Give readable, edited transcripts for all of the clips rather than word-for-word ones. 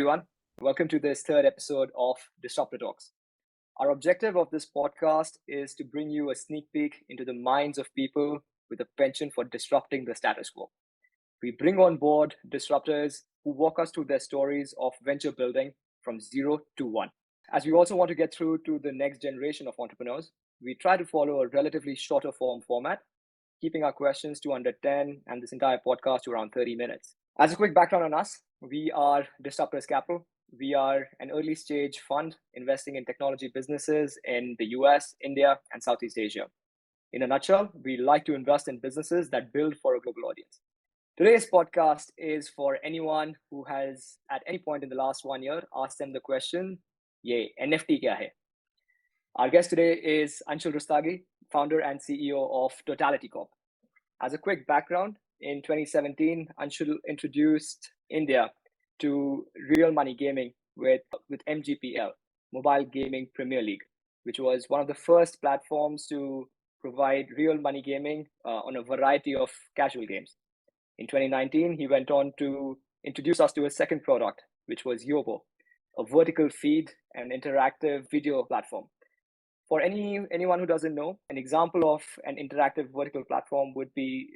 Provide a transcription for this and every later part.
everyone. Welcome to this third episode of Disruptor Talks. Our objective of this podcast is to bring you a sneak peek into the minds of people with a penchant for disrupting the status quo. We bring on board disruptors who walk us through their stories of venture building from 0 to 1. As we also want to get through to the next generation of entrepreneurs, we try to follow a relatively shorter format, keeping our questions to under 10 and this entire podcast to around 30 minutes. As a quick background on us, we are Disruptors Capital. We are an early stage fund investing in technology businesses in the US, India, and Southeast Asia. In a nutshell, we like to invest in businesses that build for a global audience. Today's podcast is for anyone who has at any point in the last 1 year asked them the question, ye NFT kya hai? Our guest today is Anshul Rustaggi, founder and CEO of Totality Corp. As a quick background, in 2017, Anshul introduced India to real money gaming with MGPL, Mobile Gaming Premier League, which was one of the first platforms to provide real money gaming on a variety of casual games. In 2019, he went on to introduce us to a second product, which was Yobo, a vertical feed and interactive video platform. For anyone who doesn't know, an example of an interactive vertical platform would be,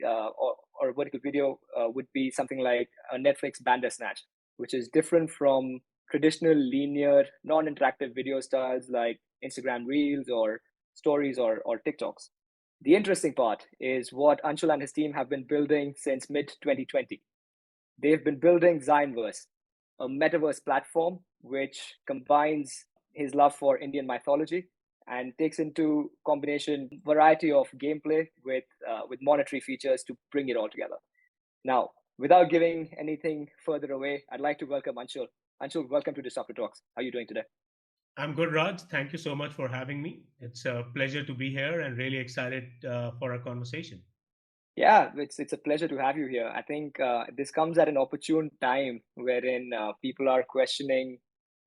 or vertical video would be something like a Netflix Bandersnatch, which is different from traditional linear, non-interactive video styles like Instagram Reels or Stories or TikToks. The interesting part is what Anshul and his team have been building since mid-2020. They've been building ZionVerse, a Metaverse platform which combines his love for Indian mythology and takes into combination variety of gameplay with monetary features to bring it all together. Now, without giving anything further away, I'd like to welcome Anshul. Anshul, welcome to Disruptor Talks. How are you doing today? I'm good, Raj. Thank you so much for having me. It's a pleasure to be here and really excited for our conversation. Yeah, it's a pleasure to have you here. I think this comes at an opportune time wherein people are questioning,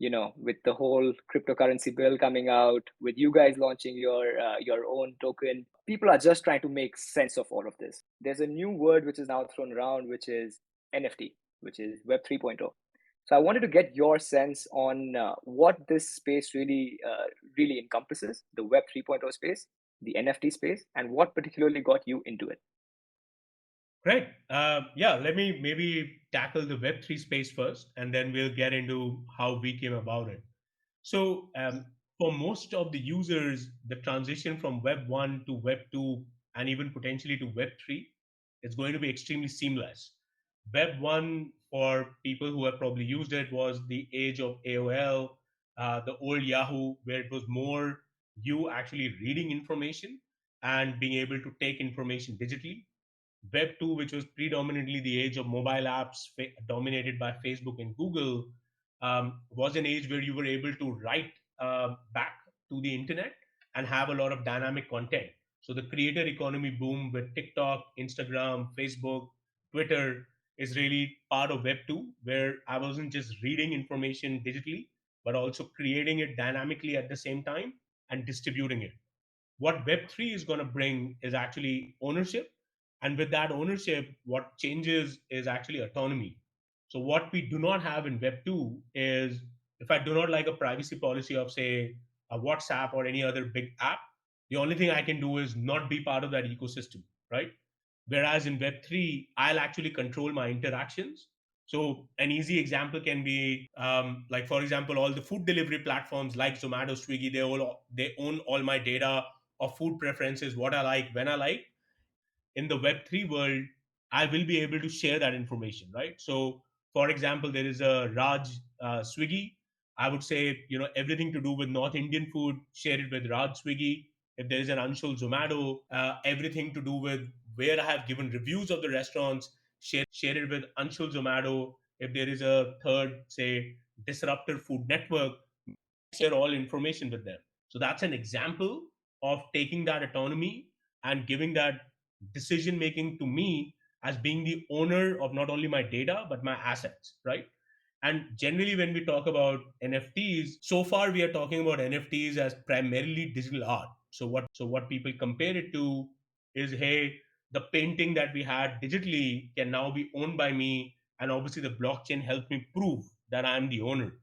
with the whole cryptocurrency bill coming out, with you guys launching your own token, people are just trying to make sense of all of this. There's a new word which is now thrown around, which is NFT, which is Web 3.0. So I wanted to get your sense on what this space really encompasses, the Web 3.0 space, the NFT space, and what particularly got you into it. Great. Let me maybe tackle the Web3 space first, and then we'll get into how we came about it. So, for most of the users, the transition from Web 1 to Web 2 and even potentially to Web 3 is going to be extremely seamless. Web 1, for people who have probably used it, was the age of AOL, the old Yahoo, where it was more you actually reading information and being able to take information digitally. Web 2, which was predominantly the age of mobile apps dominated by Facebook and Google, was an age where you were able to write back to the internet and have a lot of dynamic content. So the creator economy boom with TikTok, Instagram, Facebook, Twitter is really part of Web 2, where I wasn't just reading information digitally, but also creating it dynamically at the same time and distributing it. What Web 3 is going to bring is actually ownership. And with that ownership, what changes is actually autonomy. So, what we do not have in Web 2 is, if I do not like a privacy policy of, say, a WhatsApp or any other big app, the only thing I can do is not be part of that ecosystem, right? Whereas in Web 3, I'll actually control my interactions. So an easy example can be, like, for example, all the food delivery platforms like Zomato, Swiggy, they own all my data of food preferences, what I like, when I like. In the Web3 world, I will be able to share that information, right? So, for example, there is a Raj Swiggy. I would say, everything to do with North Indian food, share it with Raj Swiggy. If there is an Anshul Zomato, everything to do with where I have given reviews of the restaurants, share it with Anshul Zomato. If there is a third, say, Disruptor Food Network, share all information with them. So that's an example of taking that autonomy and giving that decision making to me as being the owner of not only my data but my assets, right? And generally, when we talk about NFTs, so far we are talking about NFTs as primarily digital art. So what people compare it to is, hey, the painting that we had digitally can now be owned by me, and obviously the blockchain helped me prove that I'm the owner.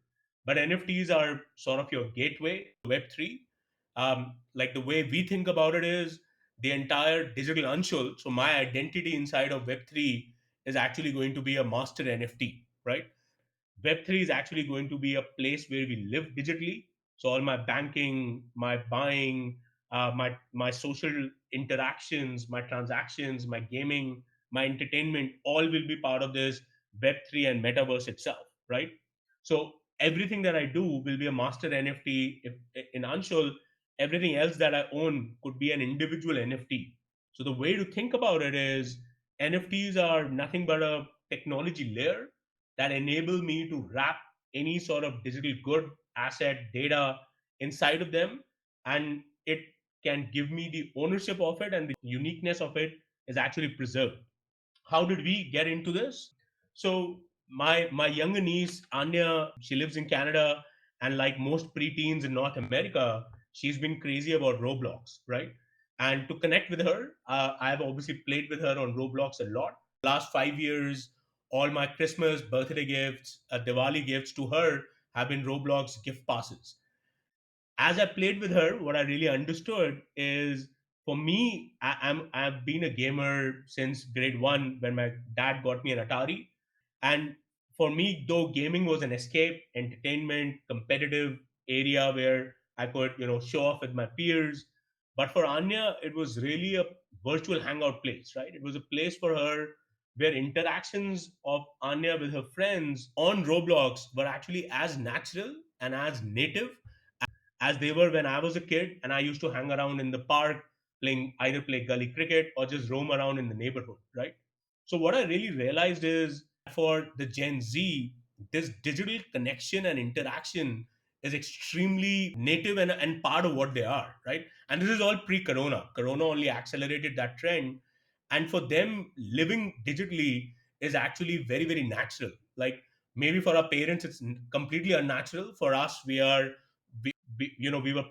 But NFTs are sort of your gateway, Web3. Like the way we think about it is the entire digital Anshul. So my identity inside of Web3 is actually going to be a master NFT, right? Web3 is actually going to be a place where we live digitally. So all my banking, my buying, my social interactions, my transactions, my gaming, my entertainment, all will be part of this Web3 and Metaverse itself, right? So everything that I do will be a master NFT. If in Anshul, everything else that I own could be an individual NFT. So the way to think about it is NFTs are nothing but a technology layer that enable me to wrap any sort of digital good, asset, data inside of them, and it can give me the ownership of it, and the uniqueness of it is actually preserved. How did we get into this? So my younger niece Anya, she lives in Canada, and like most preteens in North America, she's been crazy about Roblox, right? And to connect with her, I've obviously played with her on Roblox a lot. Last 5 years, all my Christmas, birthday gifts, Diwali gifts to her have been Roblox gift passes. As I played with her, what I really understood is, for me, I've been a gamer since grade one when my dad got me an Atari. And for me, though gaming was an escape, entertainment, competitive area where I could, show off with my peers. But for Anya, it was really a virtual hangout place, right? It was a place for her where interactions of Anya with her friends on Roblox were actually as natural and as native as they were when I was a kid and I used to hang around in the park playing, either play gully cricket or just roam around in the neighborhood, right? So what I really realized is, for the Gen Z, this digital connection and interaction is extremely native and part of what they are, right? And this is all pre-corona. Corona only accelerated that trend. And for them, living digitally is actually very, very natural. Like, maybe for our parents, it's completely unnatural. For us, we were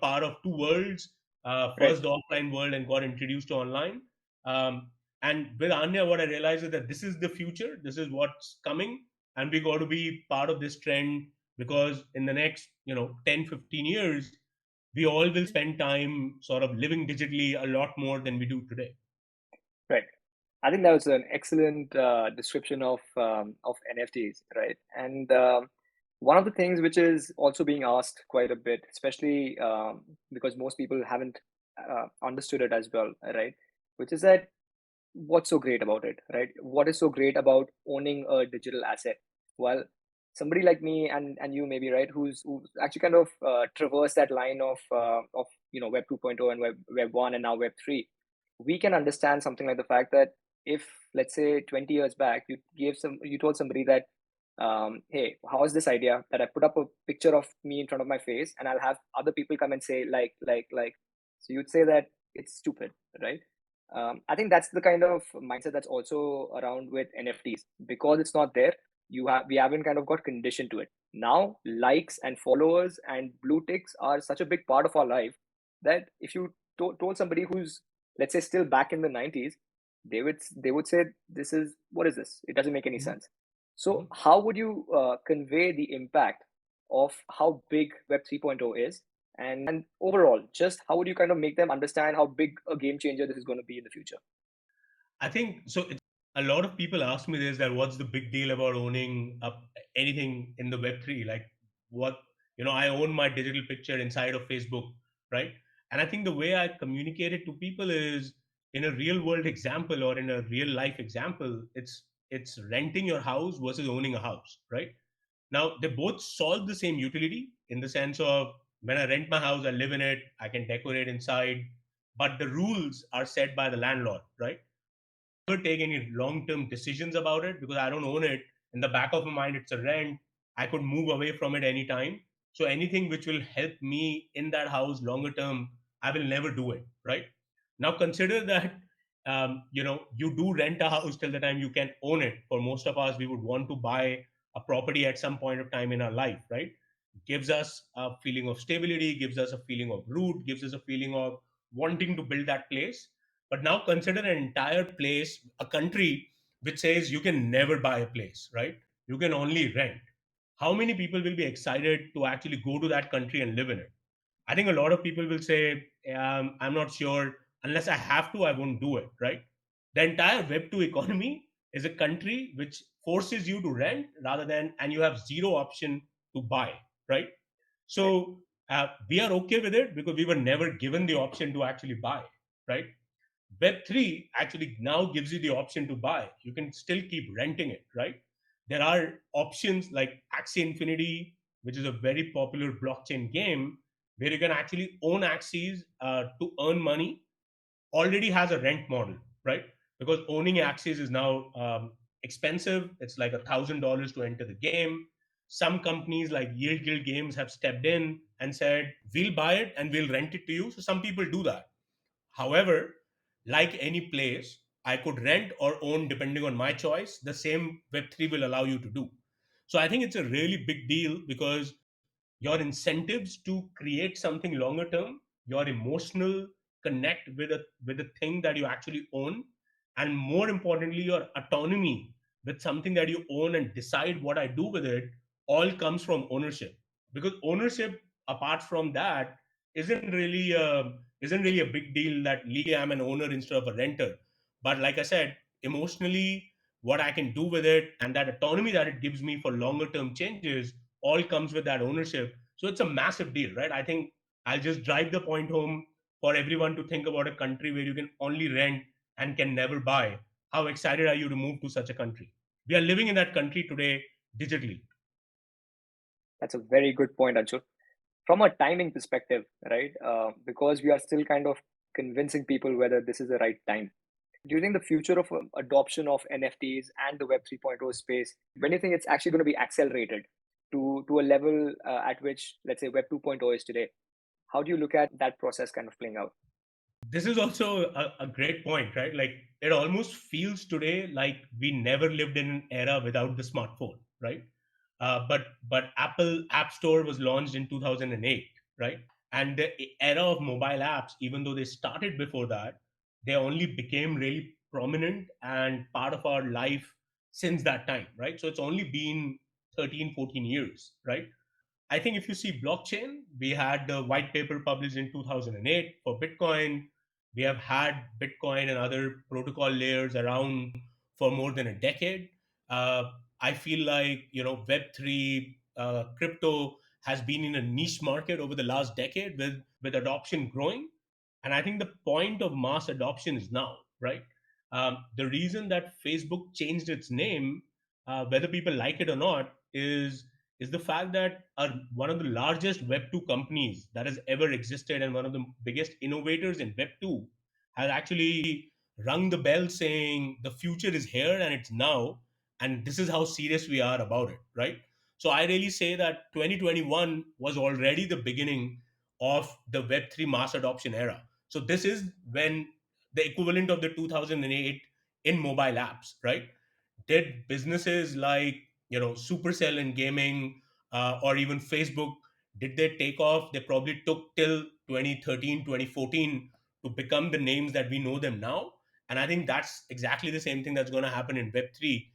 part of two worlds. Right. First the offline world, and got introduced to online. Um, and with Anya, what I realized is that this is the future, this is what's coming, and we got to be part of this trend, because in the next 10-15 years, we all will spend time sort of living digitally a lot more than we do today. Right. I think that was an excellent description of NFTs, right? And one of the things which is also being asked quite a bit, especially because most people haven't understood it as well, right? Which is that, what's so great about it, right? What is so great about owning a digital asset? Well, somebody like me and you maybe, right, who's actually kind of traversed that line of Web 2.0 and Web 1 and now Web 3, we can understand something like the fact that if, let's say, 20 years back, you told somebody that, hey, how is this idea that I put up a picture of me in front of my face and I'll have other people come and say like, so you'd say that it's stupid, right? I think that's the kind of mindset that's also around with NFTs. Because it's not there, we haven't kind of got conditioned to it. Now likes and followers and blue ticks are such a big part of our life that if you told somebody who's, let's say, still back in the 90s, they would say, this is, what is this, it doesn't make any sense. So Mhm. how would you convey the impact of how big Web 3.0 is, and overall, just how would you kind of make them understand how big a game changer this is going to be in the future? I think so. A lot of people ask me this, that what's the big deal about owning up anything in the Web3? Like, what, I own my digital picture inside of Facebook, right? And I think the way I communicate it to people is, in a real world example or in a real life example, it's renting your house versus owning a house, right? Now they both solve the same utility, in the sense of, when I rent my house, I live in it, I can decorate inside, but the rules are set by the landlord, right? Never take any long term decisions about it, because I don't own it. In the back of my mind, it's a rent. I could move away from it anytime. So anything which will help me in that house longer term, I will never do it. Right now, consider that, you do rent a house till the time you can own it. For most of us, we would want to buy a property at some point of time in our life. Right, gives us a feeling of stability, gives us a feeling of root, gives us a feeling of wanting to build that place. But now consider an entire place, a country which says you can never buy a place, right? You can only rent. how many people will be excited to actually go to that country and live in it? I think a lot of people will say, I'm not sure. Unless I have to, I won't do it, right? The entire Web2 economy is a country which forces you to rent rather than, and you have zero option to buy, right? Right. So we are okay with it because we were never given the option to actually buy, right? Web3 actually now gives you the option to buy. You can still keep renting it, right? There are options like Axie Infinity, which is a very popular blockchain game where you can actually own Axies to earn money, already has a rent model, right? Because owning Axies is now expensive. It's like $1,000 to enter the game. Some companies like Yield Guild Games have stepped in and said, we'll buy it and we'll rent it to you. So some people do that. However, like any place, I could rent or own depending on my choice. The same Web3 will allow you to do. So I think it's a really big deal because your incentives to create something longer term, your emotional connect with a thing that you actually own, and more importantly, your autonomy with something that you own and decide what I do with it, all comes from ownership. Because ownership, apart from that, isn't really a big deal that legally I'm an owner instead of a renter. But like I said, emotionally, what I can do with it and that autonomy that it gives me for longer term changes all comes with that ownership. So it's a massive deal, right? I think I'll just drive the point home for everyone to think about a country where you can only rent and can never buy. How excited are you to move to such a country? We are living in that country today digitally. That's a very good point, Anshul. From a timing perspective, right? Because we are still kind of convincing people whether this is the right time. Do you think the future of adoption of NFTs and the Web 3.0 space, when do you think it's actually going to be accelerated to a level at which, let's say, Web 2.0 is today? How do you look at that process kind of playing out? This is also a great point, right? Like it almost feels today like we never lived in an era without the smartphone, right? But Apple App Store was launched in 2008, right? And the era of mobile apps, even though they started before that, they only became really prominent and part of our life since that time, right? So it's only been 13, 14 years, right? I think if you see blockchain, we had the white paper published in 2008 for Bitcoin. We have had Bitcoin and other protocol layers around for more than a decade. I feel like Web3 crypto has been in a niche market over the last decade with adoption growing, and I think the point of mass adoption is now, right? The reason that Facebook changed its name, whether people like it or not, is the fact that one of the largest Web2 companies that has ever existed and one of the biggest innovators in Web2 has actually rung the bell saying the future is here and it's now, and this is how serious we are about it, right? So I really say that 2021 was already the beginning of the Web3 mass adoption era. So this is when the equivalent of the 2008 in mobile apps, right? Did businesses like Supercell in gaming, or even Facebook, did they take off? They probably took till 2013, 2014 to become the names that we know them now. And I think that's exactly the same thing that's going to happen in Web3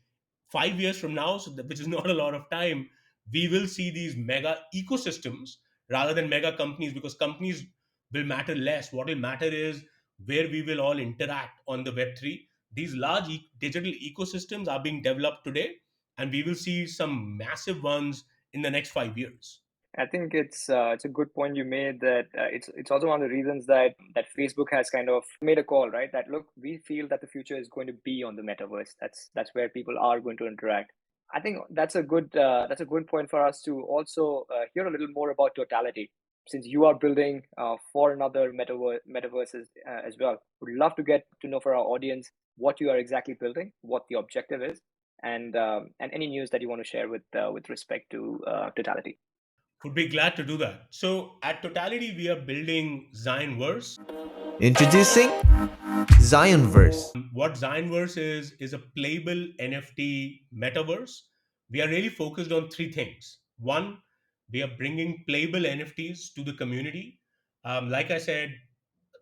5 years from now, which is not a lot of time. We will see these mega ecosystems rather than mega companies, because companies will matter less. What will matter is where we will all interact on the Web3. These large digital ecosystems are being developed today, and we will see some massive ones in the next 5 years. I think it's a good point you made that it's also one of the reasons that Facebook has kind of made a call, right? That look, we feel that the future is going to be on the metaverse. That's where people are going to interact. I think that's a good point for us to also hear a little more about Totality, since you are building for another metaverses as well. Would love to get to know for our audience what you are exactly building, what the objective is, and any news that you want to share with respect to Totality. Would be glad to do that. So at Totality, we are building ZionVerse. Introducing ZionVerse. What ZionVerse is a playable NFT metaverse. We are really focused on three things. One, we are bringing playable NFTs to the community. Like I said,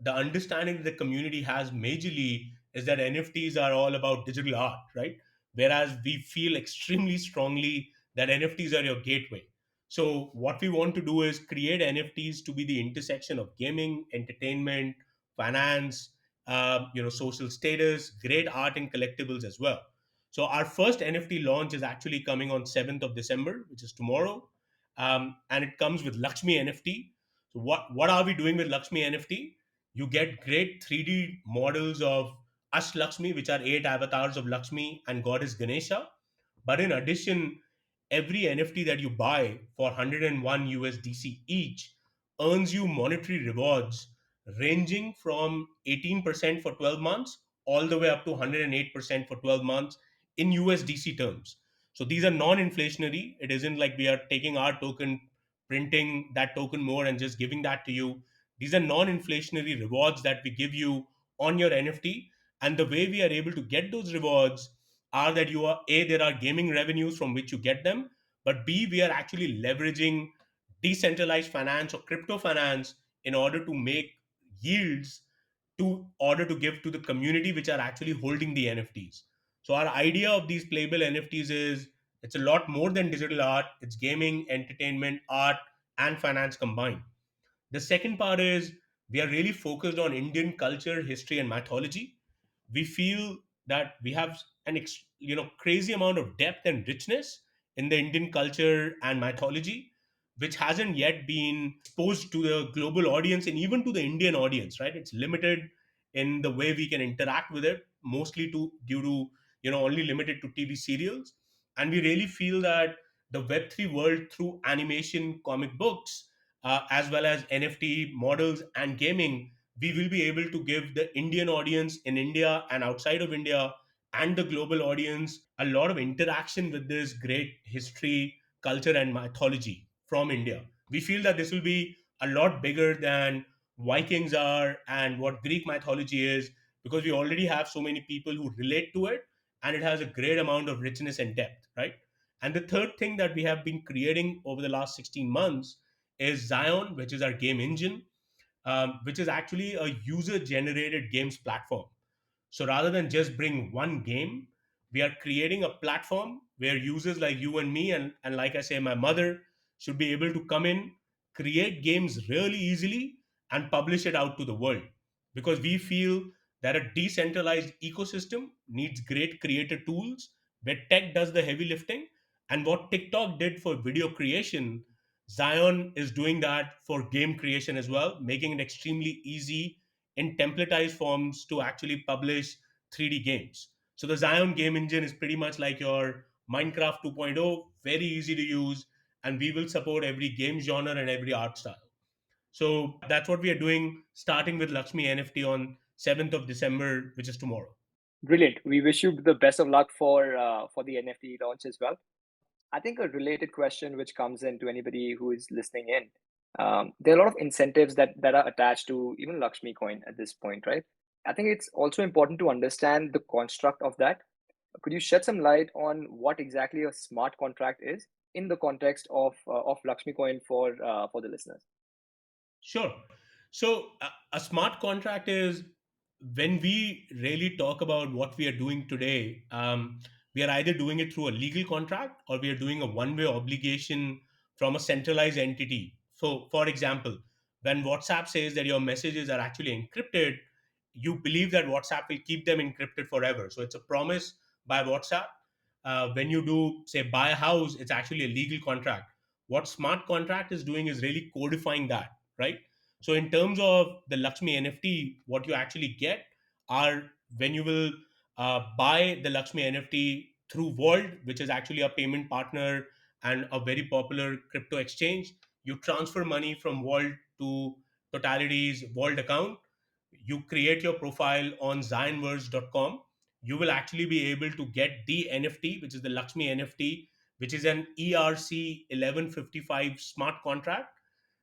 the understanding the community has majorly is that NFTs are all about digital art, right? Whereas we feel extremely strongly that NFTs are your gateway. So what we want to do is create NFTs to be the intersection of gaming, entertainment, finance, social status, great art and collectibles as well. So our first NFT launch is actually coming on 7th of December, which is tomorrow. And it comes with Lakshmi NFT. So what are we doing with Lakshmi NFT? You get great 3D models of Lakshmi, which are 8 avatars of Lakshmi and goddess Ganesha. But in addition, every NFT that you buy for 101 USDC each earns you monetary rewards ranging from 18% for 12 months all the way up to 108% for 12 months in USDC terms. So these are non-inflationary. It isn't like we are taking our token, printing that token more and just giving that to you. These are non-inflationary rewards that we give you on your NFT. And the way we are able to get those rewards are that you are A, there are gaming revenues from which you get them, but B, we are actually leveraging decentralized finance or crypto finance in order to make yields to order to give to the community which are actually holding the NFTs. So our idea of these playable NFTs is it's a lot more than digital art. It's gaming, entertainment, art, and finance combined. The second part is we are really focused on Indian culture, history, and mythology. We feel that we have an crazy amount of depth and richness in the Indian culture and mythology, which hasn't yet been exposed to the global audience and even to the Indian audience. Right? It's limited in the way we can interact with it, mostly to due to only limited to TV serials. And we really feel that the Web3 world through animation, comic books, as well as NFT models and gaming, we will be able to give the Indian audience in India and outside of India and the global audience a lot of interaction with this great history, culture, and mythology from India. We feel that this will be a lot bigger than Vikings are and what Greek mythology is, because we already have so many people who relate to it, and it has a great amount of richness and depth, right? And the third thing that we have been creating over the last 16 months is Zion, which is our game engine, which is actually a user generated games platform. So rather than just bring one game, we are creating a platform where users like you and me, and like I say, my mother, should be able to come in, create games really easily, and publish it out to the world. Because we feel that a decentralized ecosystem needs great creator tools where tech does the heavy lifting. And what TikTok did for video creation, Zion is doing that for game creation as well, making it extremely easy in templatized forms to actually publish 3D games. So the Zion game engine is pretty much like your Minecraft 2.0, very easy to use, and we will support every game genre and every art style. So that's what we are doing, starting with Lakshmi NFT on 7th of December, which is tomorrow. Brilliant. We wish you the best of luck for the NFT launch as well. I think a related question which comes in to anybody who is listening in, there are a lot of incentives that are attached to even Lakshmi coin at this point, right? I think it's also important to understand the construct of that. Could you shed some light on what exactly a smart contract is in the context of Lakshmi coin for the listeners? Sure. So a smart contract is when we really talk about what we are doing today. We are either doing it through a legal contract or we are doing a one-way obligation from a centralized entity. So, for example, when WhatsApp says that your messages are actually encrypted, you believe that WhatsApp will keep them encrypted forever. So, it's a promise by WhatsApp. When you do, say, buy a house, it's actually a legal contract. What smart contract is doing is really codifying that, right? So in terms of the Lakshmi NFT, what you actually get are when you will buy the Lakshmi NFT through Vault, which is actually a payment partner and a very popular crypto exchange. You transfer money from Vault to Totality's Vault account. You create your profile on ZionVerse.com. You will actually be able to get the NFT, which is the Lakshmi NFT, which is an ERC 1155 smart contract.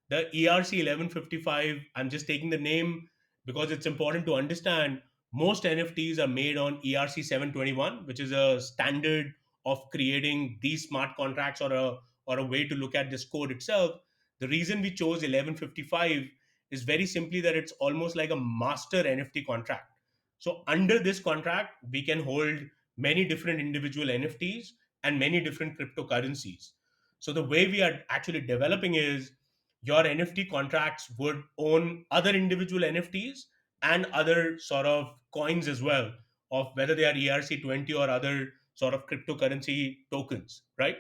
The ERC 1155, I'm just taking the name because it's important to understand. Most NFTs are made on ERC 721, which is a standard of creating these smart contracts, or a way to look at this code itself. The reason we chose 1155 is very simply that it's almost like a master NFT contract. So under this contract, we can hold many different individual NFTs, and many different cryptocurrencies. So the way we are actually developing is your NFT contracts would own other individual NFTs and other sort of coins as well, of whether they are ERC20 or other sort of cryptocurrency tokens, right?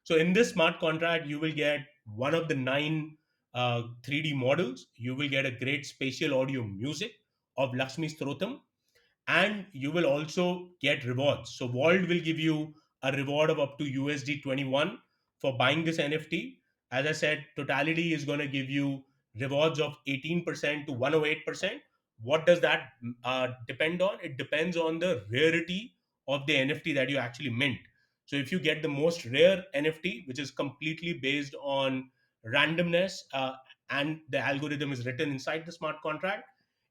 So in this smart contract, you will get one of the nine 3D models. You will get a great spatial audio music of Lakshmi Strotam, and you will also get rewards. So Vault will give you a reward of up to USD 21 for buying this NFT. As I said, Totality is going to give you rewards of 18% to 108%. What does that depend on? It depends on the rarity of the NFT that you actually mint. So if you get the most rare NFT, which is completely based on randomness, and the algorithm is written inside the smart contract,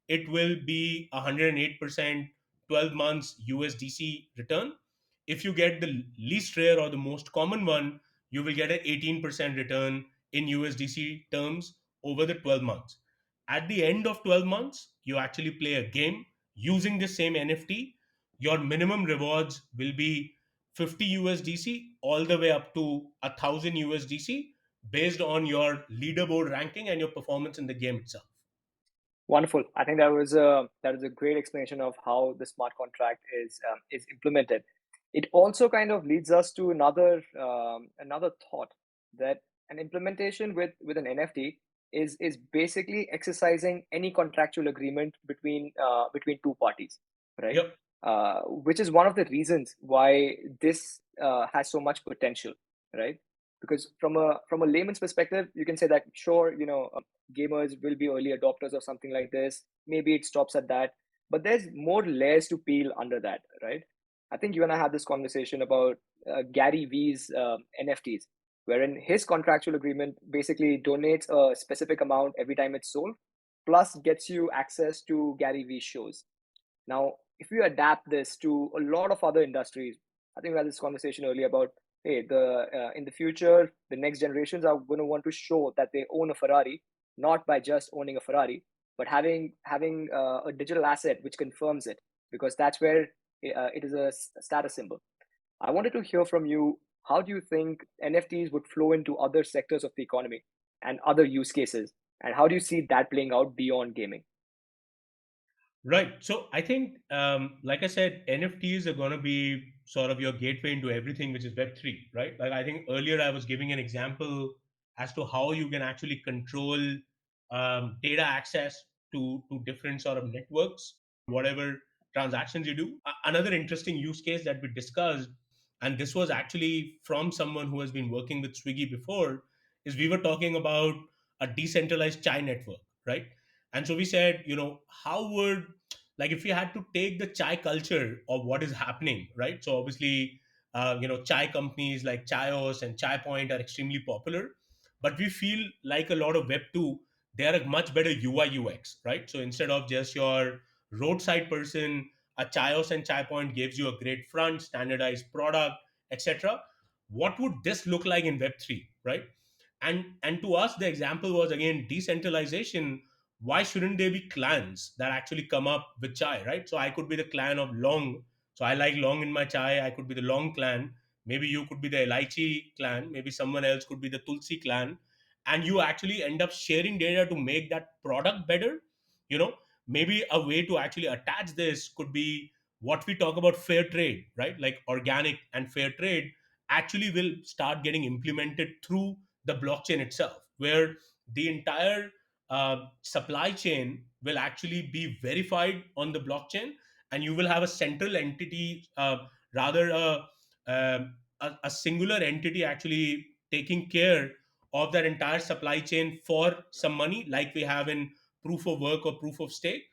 it will be 108% 12 months USDC return. If you get the least rare or the most common one, you will get an 18% return in USDC terms over the 12 months. At the end of 12 months, you actually play a game using the same NFT. Your minimum rewards will be 50 USDC all the way up to 1,000 USDC based on your leaderboard ranking and your performance in the game itself. Wonderful. I think that is a great explanation of how the smart contract is implemented. It also kind of leads us to another thought, that an implementation with an NFT is basically exercising any contractual agreement between two parties, right? Yep. Which is one of the reasons why this has so much potential, right? Because from a layman's perspective, you can say that sure, gamers will be early adopters of something like this. Maybe it stops at that, but there's more layers to peel under that, right? I think you and I had this conversation about Gary V's NFTs, wherein his contractual agreement basically donates a specific amount every time it's sold, plus gets you access to Gary V's shows. Now, if you adapt this to a lot of other industries, I think we had this conversation earlier about, hey, the in the future, the next generations are going to want to show that they own a Ferrari, not by just owning a Ferrari, but having a digital asset which confirms it, because that's where it is a status symbol. I wanted to hear from you. How do you think NFTs would flow into other sectors of the economy and other use cases? And how do you see that playing out beyond gaming? Right. So I think, like I said, NFTs are going to be sort of your gateway into everything which is Web3, right? Like I think earlier I was giving an example as to how you can actually control data access to different sort of networks, whatever transactions you do. Another interesting use case that we discussed, and this was actually from someone who has been working with Swiggy before, is we were talking about a decentralized chai network, right? And so we said, how would, like, if we had to take the chai culture of what is happening, right? So obviously, chai companies like Chaios and Chai Point are extremely popular, but we feel like a lot of Web 2, they are a much better UI UX, right? So instead of just your roadside person, a Chaios and Chai Point gives you a great front, standardized product, etc. What would this look like in Web 3, right? And to us, the example was again decentralization. Why shouldn't there be clans that actually come up with chai, right? So I could be the clan of Long. So I like Long in my chai. I could be the Long clan. Maybe you could be the Elaichi clan. Maybe someone else could be the Tulsi clan. And you actually end up sharing data to make that product better. You know, maybe a way to actually attach this could be what we talk about fair trade, right? Like organic and fair trade actually will start getting implemented through the blockchain itself, where the entire supply chain will actually be verified on the blockchain, and you will have a central entity, rather a singular entity actually taking care of that entire supply chain for some money, like we have in proof of work or proof of stake,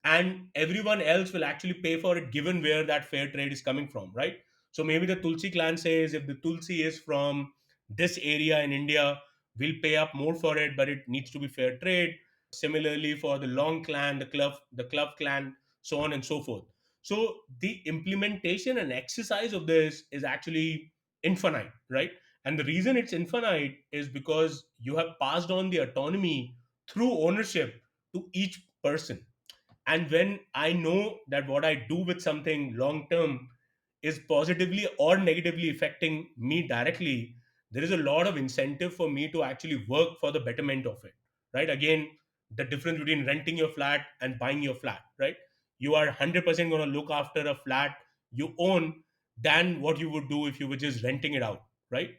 and everyone else will actually pay for it given where that fair trade is coming from, right? So maybe the Tulsi clan says if the Tulsi is from this area in India, we'll pay up more for it, but it needs to be fair trade. Similarly for the Long clan, the club clan, so on and so forth. So the implementation and exercise of this is actually infinite, right? And the reason it's infinite is because you have passed on the autonomy through ownership to each person. And when I know that what I do with something long term is positively or negatively affecting me directly, there is a lot of incentive for me to actually work for the betterment of it, right? Again, the difference between renting your flat and buying your flat, right? You are 100% going to look after a flat you own than what you would do if you were just renting it out, right?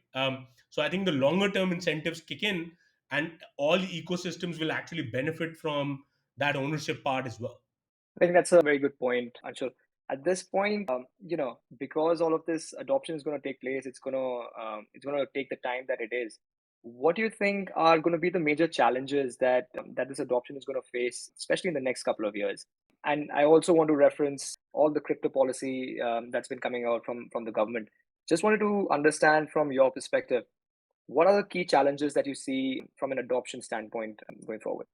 So I think the longer term incentives kick in, and all ecosystems will actually benefit from that ownership part as well. I think that's a very good point, Anshul. At this point, because all of this adoption is going to take place, it's going to take the time that it is. What do you think are going to be the major challenges that this adoption is going to face, especially in the next couple of years? And I also want to reference all the crypto policy that's been coming out from the government. Just wanted to understand from your perspective, what are the key challenges that you see from an adoption standpoint going forward?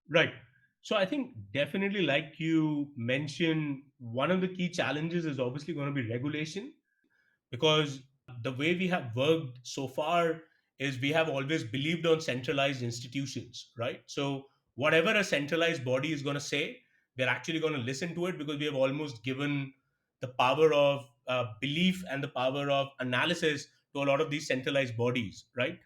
Right. So I think definitely, like you mentioned, one of the key challenges is obviously going to be regulation, because the way we have worked so far is we have always believed on centralized institutions, right? So whatever a centralized body is going to say, we're actually going to listen to it, because we have almost given the power of belief and the power of analysis to a lot of these centralized bodies, right?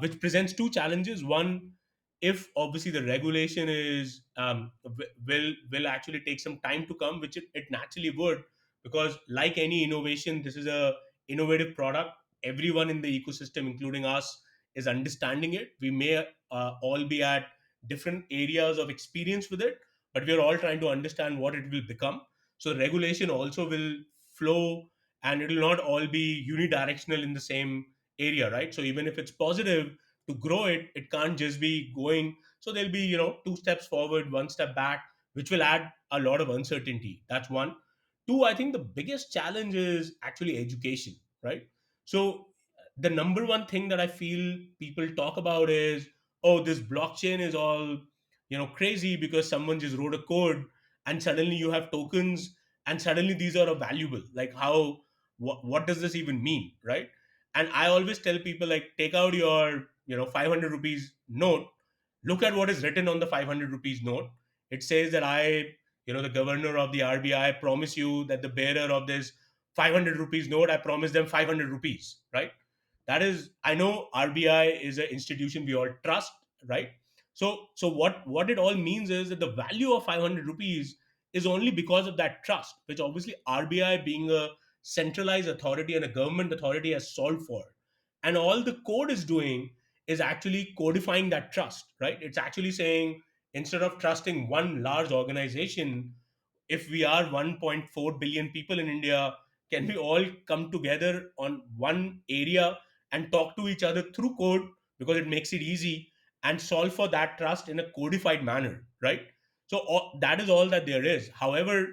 Which presents two challenges. One, if obviously the regulation is will actually take some time to come, which it naturally would, because like any innovation, this is a innovative product. Everyone in the ecosystem, including us, is understanding it. We may all be at different areas of experience with it, but we're all trying to understand what it will become. So regulation also will flow, and it will not all be unidirectional in the same area, right? So even if it's positive to grow it, it can't just be going. So there'll be, two steps forward, one step back, which will add a lot of uncertainty. That's one. Two, I think the biggest challenge is actually education, right? So the number one thing that I feel people talk about is, oh, this blockchain is all, crazy, because someone just wrote a code and suddenly you have tokens, and suddenly these are valuable. Like, how, what does this even mean, right? And I always tell people, like, take out your, 500 rupees note, look at what is written on the 500 rupees note. It says that the governor of the RBI promise you that the bearer of this 500 rupees note, I promise them 500 rupees, right? That is, I know RBI is an institution we all trust, right? So what it all means is that the value of 500 rupees is only because of that trust, which obviously RBI, being a centralized authority and a government authority, has solved for. And all the code is doing is actually codifying that trust, right? It's actually saying, instead of trusting one large organization, if we are 1.4 billion people in India, can we all come together on one area and talk to each other through code, because it makes it easy, and solve for that trust in a codified manner, right? So that is all that there is. However,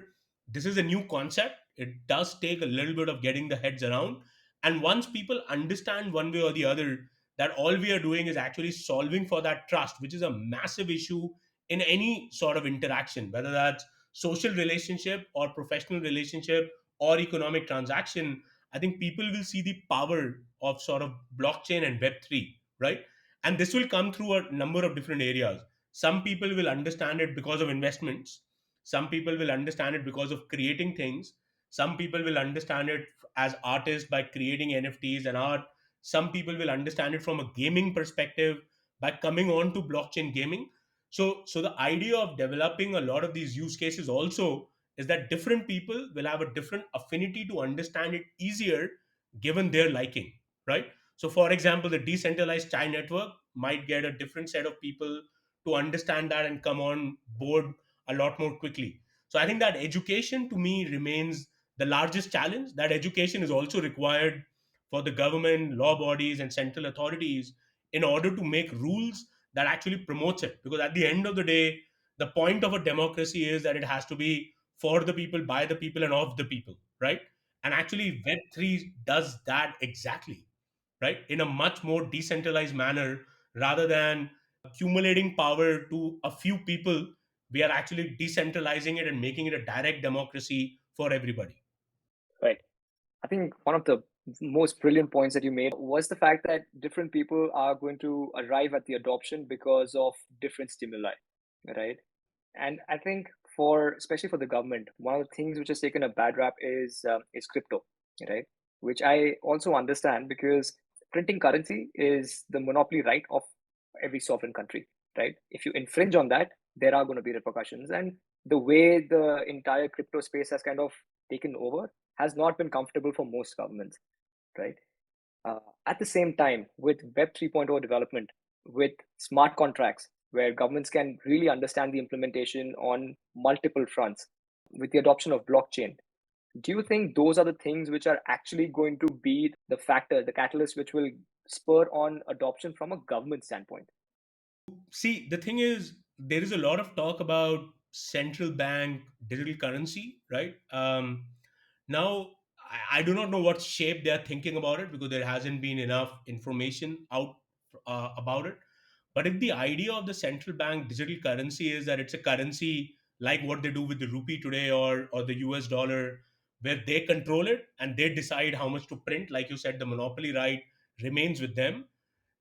this is a new concept. It does take a little bit of getting the heads around. And once people understand one way or the other that all we are doing is actually solving for that trust, which is a massive issue in any sort of interaction, whether that's social relationship or professional relationship or economic transaction, I think people will see the power of sort of blockchain and Web3, right? And this will come through a number of different areas. Some people will understand it because of investments. Some people will understand it because of creating things. Some people will understand it as artists by creating NFTs and art. Some people will understand it from a gaming perspective by coming on to blockchain gaming. So the idea of developing a lot of these use cases also is that different people will have a different affinity to understand it easier, given their liking, right? So for example, the decentralized Chai network might get a different set of people to understand that and come on board a lot more quickly. So I think that education, to me, remains the largest challenge. That education is also required for the government, law bodies, and central authorities, in order to make rules that actually promotes it. Because at the end of the day, the point of a democracy is that it has to be for the people, by the people, and of the people, right? And actually, Web3 does that exactly, right? In a much more decentralized manner, rather than accumulating power to a few people, we are actually decentralizing it and making it a direct democracy for everybody. Right. I think one of the most brilliant points that you made was the fact that different people are going to arrive at the adoption because of different stimuli, right? And I think especially for the government, one of the things which has taken a bad rap is crypto, right? Which I also understand, because printing currency is the monopoly right of every sovereign country, right? If you infringe on that, there are going to be repercussions. And the way the entire crypto space has kind of taken over has not been comfortable for most governments, right? At the same time, with Web 3.0 development, with smart contracts, where governments can really understand the implementation on multiple fronts, with the adoption of blockchain, do you think those are the things which are actually going to be the factor, the catalyst, which will spur on adoption from a government standpoint? See, the thing is, there is a lot of talk about central bank digital currency, right? Now, I do not know what shape they are thinking about it, because there hasn't been enough information out about it. But if the idea of the central bank digital currency is that it's a currency like what they do with the rupee today, or the US dollar, where they control it and they decide how much to print, like you said, the monopoly right remains with them,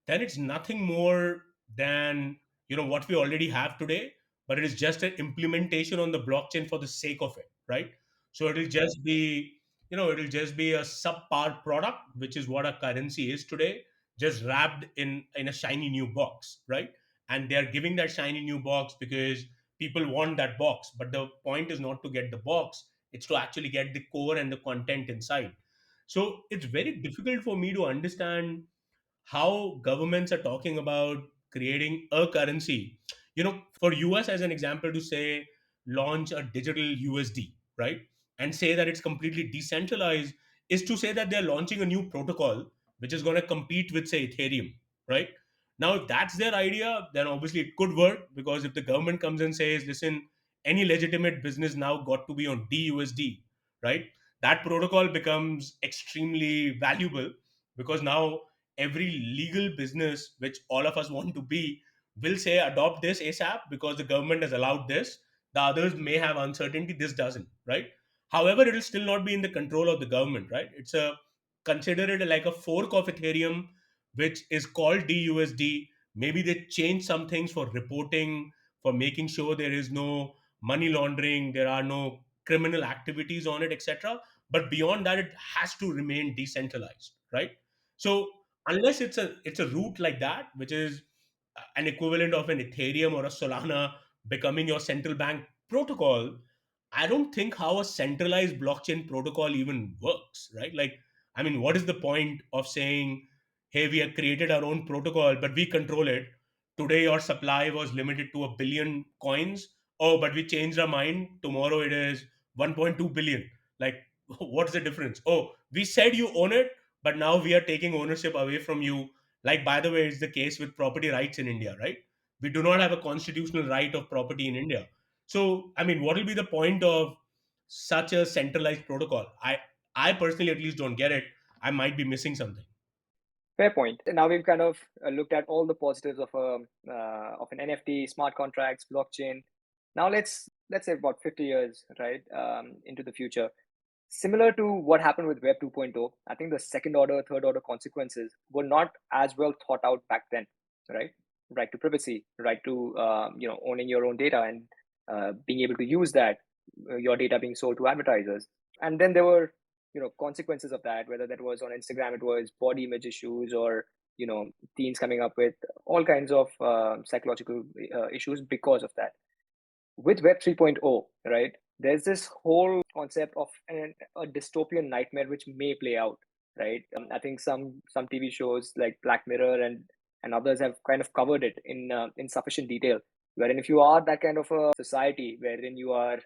then it's nothing more than what we already have today, but it is just an implementation on the blockchain for the sake of it, right? So it'll just be a subpar product, which is what a currency is today, just wrapped in a shiny new box, right? And they are giving that shiny new box because people want that box, but the point is not to get the box, it's to actually get the core and the content inside. So it's very difficult for me to understand how governments are talking about creating a currency. For US as an example, to say launch a digital USD, right? And say that it's completely decentralized, is to say that they're launching a new protocol which is going to compete with, say, Ethereum, right? Now, if that's their idea, then obviously it could work, because if the government comes and says, listen, any legitimate business now got to be on DUSD, right? That protocol becomes extremely valuable, because now every legal business which all of us want to be will say adopt this ASAP because the government has allowed this. The others may have uncertainty, this doesn't, right? However, it will still not be in the control of the government, right? It's a consider it like a fork of Ethereum, which is called DUSD. Maybe they change some things for reporting, for making sure there is no money laundering, there are no criminal activities on it, etc. But beyond that, it has to remain decentralized, right? So unless it's a route like that, which is an equivalent of an Ethereum or a Solana becoming your central bank protocol, I don't think how a centralized blockchain protocol even works, right? Like, I mean, what is the point of saying, hey, we have created our own protocol, but we control it. Today, your supply was limited to 1 billion coins. Oh, but we changed our mind. Tomorrow it is 1.2 billion. Like, what's the difference? Oh, we said you own it, but now we are taking ownership away from you. Like, by the way, it's the case with property rights in India, right? We do not have a constitutional right of property in India. So, I mean, what will be the point of such a centralized protocol? I personally at least don't get it. I might be missing something. Fair point. Now we've kind of looked at all the positives of an NFT, smart contracts, blockchain. Now let's say about 50 years, right, into the future. Similar to what happened with Web 2.0, I think the second order, third order consequences were not as well thought out back then, right? Right to privacy, right to owning your own data and being able to use that, your data being sold to advertisers. And then there were consequences of that, whether that was on Instagram, it was body image issues, or teens coming up with all kinds of psychological issues because of that. With Web 3.0, right, there's this whole concept of a dystopian nightmare which may play out, right? I think some TV shows like Black Mirror and others have kind of covered it in sufficient detail, wherein if you are that kind of a society wherein you are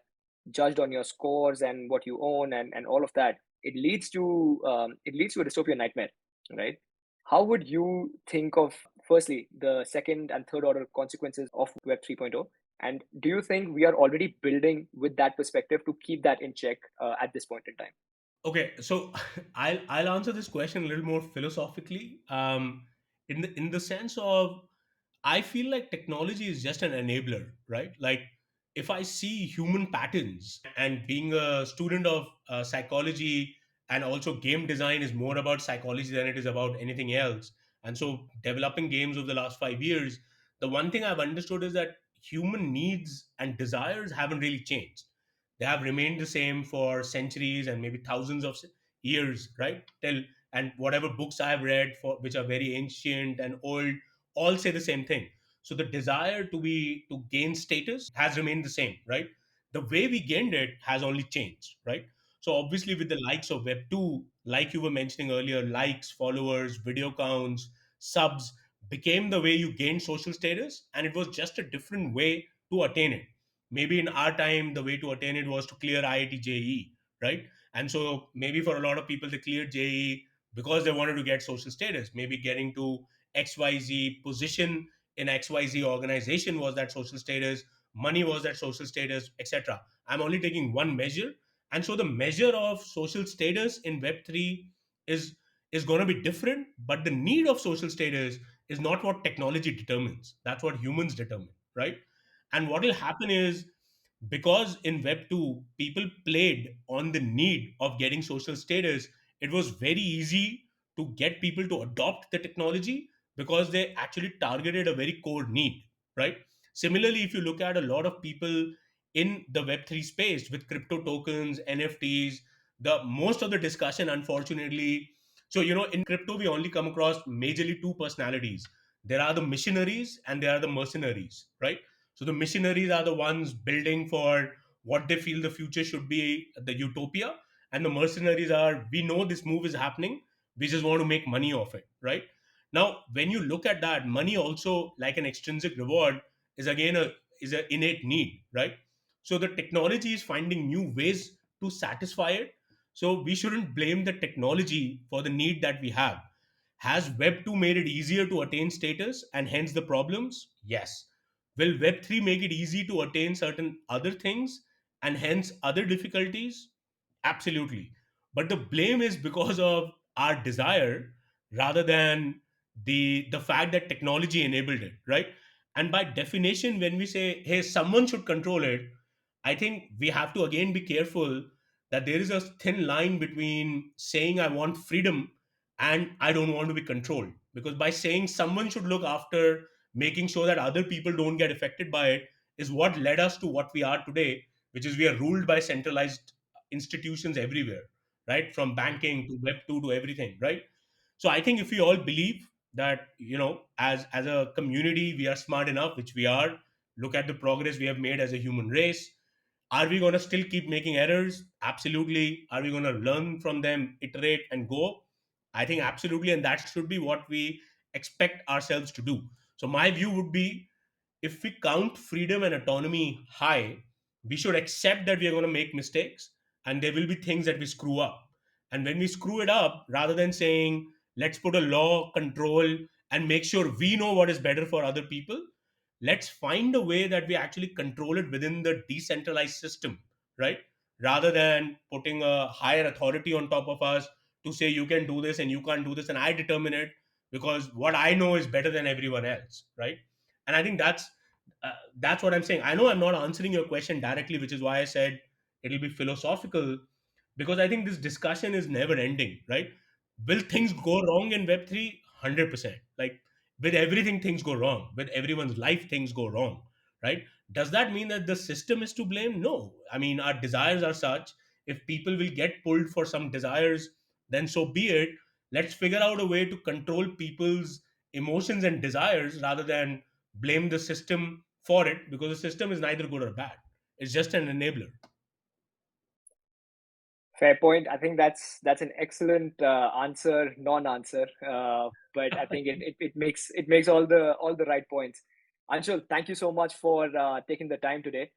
judged on your scores and what you own and all of that, it leads to a dystopian nightmare, right? How would you think of, firstly, the second and third order consequences of Web 3.0? And do you think we are already building with that perspective to keep that in check at this point in time? Okay, so I'll answer this question a little more philosophically. In the sense of, I feel like technology is just an enabler, right? Like, if I see human patterns, and being a student of psychology and also game design is more about psychology than it is about anything else. And so developing games over the last 5 years, the one thing I've understood is that human needs and desires haven't really changed. They have remained the same for centuries and maybe thousands of years, right? Till and whatever books I've read for which are very ancient and old, all say the same thing. So the desire to gain status has remained the same, right? The way we gained it has only changed, right? So obviously with the likes of Web 2, like you were mentioning earlier, likes, followers, video counts, subs became the way you gained social status, and it was just a different way to attain it. Maybe in our time the way to attain it was to clear IIT JEE, right? And so maybe for a lot of people they cleared JEE because they wanted to get social status. Maybe getting to XYZ position in XYZ organization was that social status, money was that social status, etc. I'm only taking one measure. And so the measure of social status in Web3 is is going to be different, but the need of social status is not what technology determines. That's what humans determine, right? And what will happen is, because in Web 2 people played on the need of getting social status, it was very easy to get people to adopt the technology because they actually targeted a very core need, right? Similarly, if you look at a lot of people in the Web3 space with crypto tokens, NFTs, the most of the discussion, unfortunately, so in crypto we only come across majorly two personalities. There are the missionaries and there are the mercenaries, right? So the missionaries are the ones building for what they feel the future should be, the utopia. And the mercenaries are, we know this move is happening, we just want to make money off it, right? Now, when you look at that, money also, like an extrinsic reward, is again is an innate need, right? So the technology is finding new ways to satisfy it. So we shouldn't blame the technology for the need that we have. Has Web 2 made it easier to attain status and hence the problems? Yes. Will Web 3 make it easy to attain certain other things and hence other difficulties? Absolutely. But the blame is because of our desire rather than the fact that technology enabled it, right? And by definition, when we say, hey, someone should control it, I think we have to again be careful that there is a thin line between saying I want freedom and I don't want to be controlled. Because by saying someone should look after making sure that other people don't get affected by it is what led us to what we are today, which is we are ruled by centralized institutions everywhere, right? From banking to Web 2 to everything, right? So I think if we all believe that, as a community, we are smart enough, which we are, look at the progress we have made as a human race. Are we going to still keep making errors? Absolutely. Are we going to learn from them, iterate, and go? I think absolutely. And that should be what we expect ourselves to do. So, my view would be, if we count freedom and autonomy high, we should accept that we are going to make mistakes and there will be things that we screw up. And when we screw it up, rather than saying, let's put a law, control, and make sure we know what is better for other people, let's find a way that we actually control it within the decentralized system, right? Rather than putting a higher authority on top of us to say you can do this and you can't do this and I determine it because what I know is better than everyone else, right? And I think that's what I'm saying. I know I'm not answering your question directly, which is why I said it'll be philosophical, because I think this discussion is never ending, right? Will things go wrong in Web3? 100%. Like with everything, things go wrong. With everyone's life, things go wrong, right? Does that mean that the system is to blame? No. I mean, our desires are such. If people will get pulled for some desires, then so be it. Let's figure out a way to control people's emotions and desires rather than blame the system for it, because the system is neither good or bad. It's just an enabler. Fair point. I think that's an excellent answer, non-answer, but I think it makes all the right points. Anshul, thank you so much for taking the time today.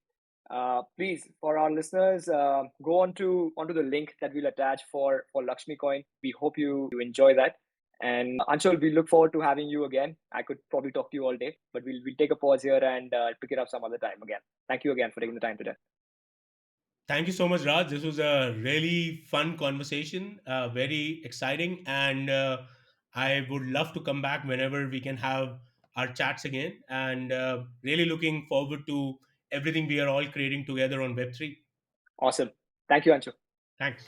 Please, for our listeners, go onto the link that we'll attach for Lakshmi Coin. We hope you enjoy that. And Anshul, we look forward to having you again. I could probably talk to you all day, but we'll take a pause here and pick it up some other time again. Thank you again for taking the time today. Thank you so much, Raj. This was a really fun conversation, very exciting, and I would love to come back whenever we can have our chats again. And really looking forward to everything we are all creating together on Web3. Awesome. Thank you, Anshul. Thanks.